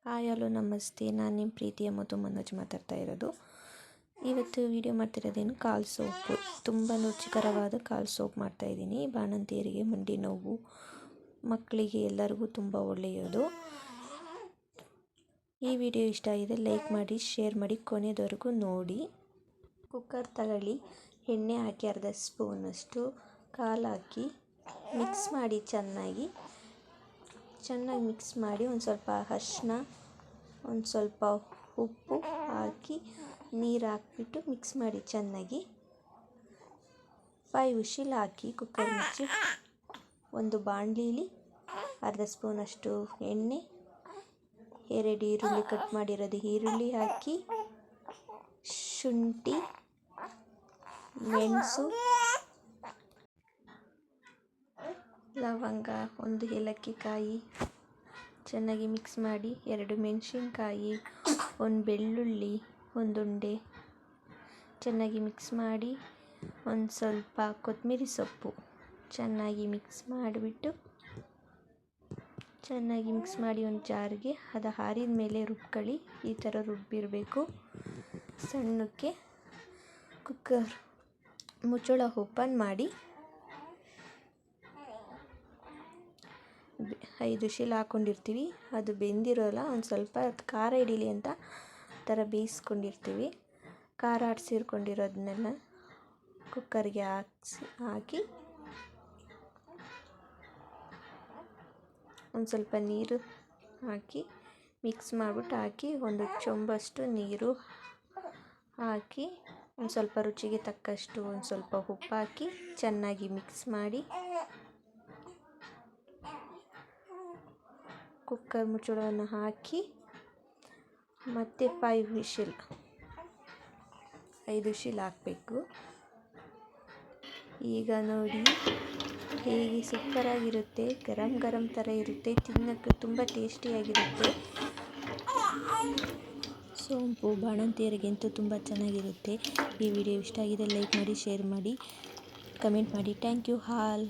Hi hello ನಮಸ್ತೆ. ನಾನು ನಿಮ್ಮ ಪ್ರೀತಿಯ ಮನೋಜ್ ಮಾತಾಡ್ತಾ ಇರೋದು. ಇವತ್ತು ವಿಡಿಯೋ ಮಾಡ್ತಿರೋದೇನು, ಕಾಲು ಸೋಪು. ತುಂಬ ರುಚಿಕರವಾದ ಕಾಲು ಸೋಪ್ ಮಾಡ್ತಾಯಿದ್ದೀನಿ. ಬಾಣಂತಿಯರಿಗೆ, ಮಂಡಿ ನೋವು, ಮಕ್ಕಳಿಗೆ ಎಲ್ಲರಿಗೂ ತುಂಬ ಒಳ್ಳೆಯದು. ಈ ವಿಡಿಯೋ ಇಷ್ಟ ಆಗಿದೆ ಲೈಕ್ ಮಾಡಿ, ಶೇರ್ ಮಾಡಿ, ಕೊನೆಯವರೆಗೂ ನೋಡಿ. ಕುಕ್ಕರ್ ತಗೊಳ್ಳಿ, ಎಣ್ಣೆ ಹಾಕಿ ಅರ್ಧ ಸ್ಪೂನಷ್ಟು ಕಾಲು ಹಾಕಿ ಮಿಕ್ಸ್ ಮಾಡಿ ಚೆನ್ನಾಗಿ ಮಿಕ್ಸ್ ಮಾಡಿ ಒಂದು ಸ್ವಲ್ಪ ಅರಿಶಿನ, ಒಂದು ಸ್ವಲ್ಪ ಉಪ್ಪು ಹಾಕಿ ನೀರು ಹಾಕ್ಬಿಟ್ಟು ಮಿಕ್ಸ್ ಮಾಡಿ ಚೆನ್ನಾಗಿ 5 ವಿಷಿಲ್ ಹಾಕಿ ಕುಕ್ಕರ್ ಮುಚ್ಚಿ ಒಂದು ಬಾಣಲಿಲಿ ಅರ್ಧ ಸ್ಪೂನಷ್ಟು ಎಣ್ಣೆ, 2 ಈರುಳ್ಳಿ ಕಟ್ ಮಾಡಿರೋದು ಈರುಳ್ಳಿ ಹಾಕಿ, ಶುಂಠಿ, ಮೆಣಸು, ಲವಂಗ, 1 ಏಲಕ್ಕಿ ಕಾಯಿ ಚೆನ್ನಾಗಿ ಮಿಕ್ಸ್ ಮಾಡಿ, 2 ಮೆಣಸಿನ್ಕಾಯಿ, 1 ಬೆಳ್ಳುಳ್ಳಿ, 1 ಉಂಡೆ ಚೆನ್ನಾಗಿ ಮಿಕ್ಸ್ ಮಾಡಿ, ಒಂದು ಸ್ವಲ್ಪ ಕೊತ್ತಂಬರಿ ಸೊಪ್ಪು ಚೆನ್ನಾಗಿ ಮಿಕ್ಸ್ ಮಾಡಿಬಿಟ್ಟು ಒಂದು ಜಾರಿಗೆ ಅದು ಆರಿದ ಮೇಲೆ ರುಬ್ಕೊಳ್ಳಿ. ಈ ಥರ ರುಬ್ಬಿರಬೇಕು ಸಣ್ಣಕ್ಕೆ. ಕುಕ್ಕರ್ ಮುಚ್ಚಳ ಓಪನ್ ಮಾಡಿ 5 ವಿಷಿಲ್ ಹಾಕ್ಕೊಂಡಿರ್ತೀವಿ. ಅದು ಬೆಂದಿರೋಲ್ಲ, ಒಂದು ಸ್ವಲ್ಪ ಖಾರ ಹಿಡೀಲಿ ಅಂತ ಥರ ಬೇಯಿಸ್ಕೊಂಡಿರ್ತೀವಿ. ಖಾರ ಆಡಿಸಿರ್ಕೊಂಡಿರೋದನ್ನೆಲ್ಲ ಕುಕ್ಕರ್ಗೆ ಹಾಕಿ ಒಂದು ಸ್ವಲ್ಪ ನೀರು ಹಾಕಿ ಮಿಕ್ಸ್ ಮಾಡಿಬಿಟ್ಟು ಹಾಕಿ, 1 ಚೊಂಬಷ್ಟು ನೀರು ಹಾಕಿ, ಒಂದು ಸ್ವಲ್ಪ ರುಚಿಗೆ ತಕ್ಕಷ್ಟು ಒಂದು ಸ್ವಲ್ಪ ಉಪ್ಪು ಹಾಕಿ ಚೆನ್ನಾಗಿ ಮಿಕ್ಸ್ ಮಾಡಿ ಕುಕ್ಕರ್ ಮುಚ್ಚಳವನ್ನು ಹಾಕಿ ಮತ್ತೆ 5 ವಿಷಿಲ್ ಹಾಕಬೇಕು. ಈಗ ನೋಡಿ ಹೇಗೆ ಸೂಪರಾಗಿರುತ್ತೆ, ಗರಂ ಥರ ಇರುತ್ತೆ, ತಿನ್ನೋಕ್ಕೆ ತುಂಬ ಟೇಸ್ಟಿಯಾಗಿರುತ್ತೆ. ಸೋಂಪು ಬಾಣಂತಿಯರಿಗಂತೂ ತುಂಬ ಚೆನ್ನಾಗಿರುತ್ತೆ. ಈ ವಿಡಿಯೋ ಇಷ್ಟ ಆಗಿದೆ ಲೈಕ್ ಮಾಡಿ, ಶೇರ್ ಮಾಡಿ, ಕಮೆಂಟ್ ಮಾಡಿ. Thank you all.